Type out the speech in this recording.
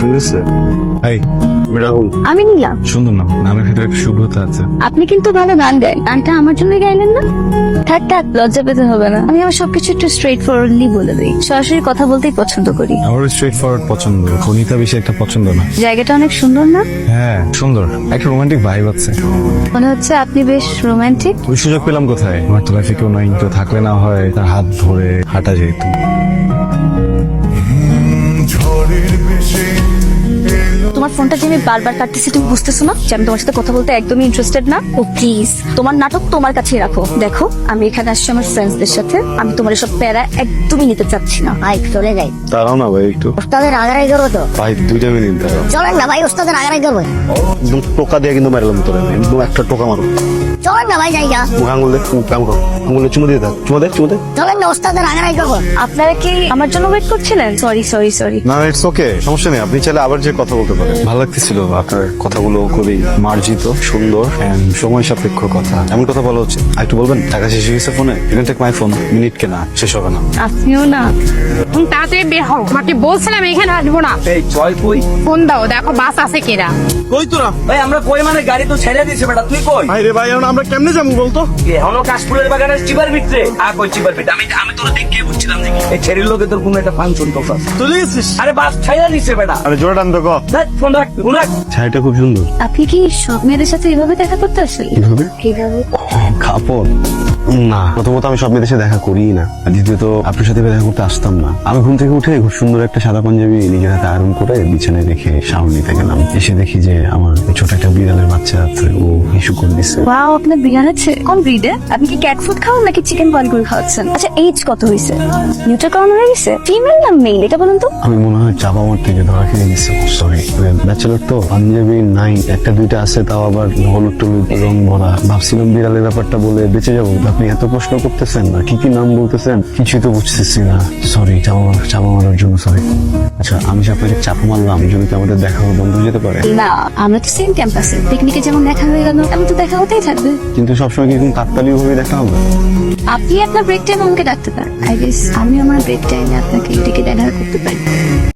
পছন্দ হয়েছে? এই রাহুল, আমি নিলাম। সুন্দর নাম, নামের ভিতরে একটা শুভ্রতা আছে। আপনি কিন্তু ভালো গান গান, গানটা আমার জন্য গাইলেন না? থাক থাক, লজ্জা পেতে হবে না। আমি আমার সবকিছু একটু স্ট্রেট ফরওয়ার্ডলি বলে দিই। সরাসরি কথা বলতেই পছন্দ করি। আমার স্ট্রেট ফরওয়ার্ড পছন্দ, খনিতা বেশি একটা পছন্দ না। জায়গাটা অনেক সুন্দর না? হ্যাঁ সুন্দর, একটা রোমান্টিক ভাইব আছে। মনে হচ্ছে আপনি বেশ রোমান্টিক। ওই সুযোগ পেলাম কোথায়? আমার তো লাইফে কেউ নাই, কেউ থাকলে না হয় তার হাত ধরে হাঁটা যেত। তোমার ফোনটা যে আমি বারবার কাটতেছি, তুমি বুঝতেছো না যে আমি তোমার সাথে কথা বলতে একদমই ইন্টারেস্টেড না? ও প্লিজ, তোমার নাটক তোমার কাছেই রাখো। দেখো, আমি এখানে আসছি আমার ফ্রেন্ডসদের সাথে। আমি তোমার এসব প্যারা একদমই নিতে চাচ্ছি না। ভাই চলে যাই, দাঁড়াও না ভাই একটু। ওস্তাদের আগারাই করবো তো। ভাই 2 মিনিট দাঁড়াও। চলেন না ভাই, ওস্তাদের আগারাই করবো। একদম টোকা দিয়ে কিন্তু মারলাম তোরে, একদম একটা টোকা মারো। চলেন না ভাই, জায়গা মুখ আঙুল দে, কাম করো, আঙুলে চুমু দিয়ে থাক, চুমু দে। চলেন না, ওস্তাদের আগারাই করবো। আপনারা কি আমার জন্য ওয়েট করছিলেন? সরি। না ইটস ওকে, সমস্যা নেই, আপনি চাইলে আবার যে কথা বলতে পারেন। ভালো লাগতেছিল আপনার কথাগুলো, খুবই মার্জিত, সুন্দর এন্ড সময় সাপেক্ষ কথা। এমন কথা বলা উচিত। আর একটু বলবেন টাকা শেষ হয়ে গেছে ফোনে? You take my phone, minute কেনা শেষ হবে না। আপনিও না। তাড়াতাড়ি বের হও, তোমাকে বলছিলাম এখানে আসবো না। এই জয় কই? ফোন দাও, দেখো বাস আছে কিনা। কই তোরা? ভাই আমরা কই মানে গাড়ি তো ছেড়ে দিয়েছে বেটা, তুই কই? ভাই রে ভাই, আমরা কেমনে যাবো বলতো? এখনো কাশফুলের বাগানের চিবার ভিতরে কই চিবার ভিতরে? আমি তোরা দেখে বুঝছিলাম যে এই ছেড়ির লোকে তোর কোনো একটা ফাংশন তো চলে গেছিস। আরে বাস ছেড়ে দিয়েছে বেটা। আরে জোরে টান তো গো। ফোন রাখ। ছাইটা খুব সুন্দর। আপনি কি সব মেয়েদের সাথে এভাবে দেখা করতে আসেন? কিভাবে? এইভাবে? কাপড় না, প্রথমত আমি সব মেয়েদের সাথে দেখা করিই না, আর দ্বিতীয়ত আপনার সাথে দেখা করতে আসতাম না। আমি ঘুম থেকে উঠে খুব সুন্দর একটা সাদা পাঞ্জাবি নিজের হাতে আয়রন করে বিছানায় রেখে শাওয়ার নিতে গেলাম। এসে দেখি যে আমার ছোট একটা বিড়ালের বাচ্চা আছে, ও ইস্যু করে দিচ্ছে। ওয়াও, আপনার বিড়াল আছে? কোন ব্রিডে? আপনি কি ক্যাট ফুড খাওয়ান নাকি চিকেন বয়েল করে খাওয়াচ্ছেন? আচ্ছা, এজ কত হয়েছে? নিউটার করানো হয়ে গেছে? ফিমেল না মেল এটা বলুন তো? আমি মনে হয় চাপা আমার থেকে ধরা খেয়ে গেছি, সরি। ব্যাচেলর তো, পাঞ্জাবি নাই, একটা দুইটা আছে, তাও আবার হলুদ টলুদ রং ভরা। ভাবছিলাম বিড়ালের ব্যাপারটা বলে বেঁচে যাবো, আপনি এত প্রশ্ন করতেছেন না, কি নাম বলতেছেন কিছুই তো বুঝতেছি না। সরি, চাপা মারার জন্য সরি। আচ্ছা, আমি যে আপনাকে চাপা মারলাম, যদি কি আমাদের দেখা বন্ধ হয়ে যেতে পারে? না, আমরা তো সেম ক্যাম্পাসে। পিকনিকে যেমন দেখা হয়ে গেল, আমি তো দেখা হতেই থাকবে। কিন্তু সবসময় কি এরকম তাৎকালিক ভাবে দেখা হবে? আপনি আপনার ব্রেক টাইম আমাকে ডাকতে পারেন। আই গেস আমি আমার ব্রেক টাইমে আপনাকে ডেকে দেখা করতে পারি।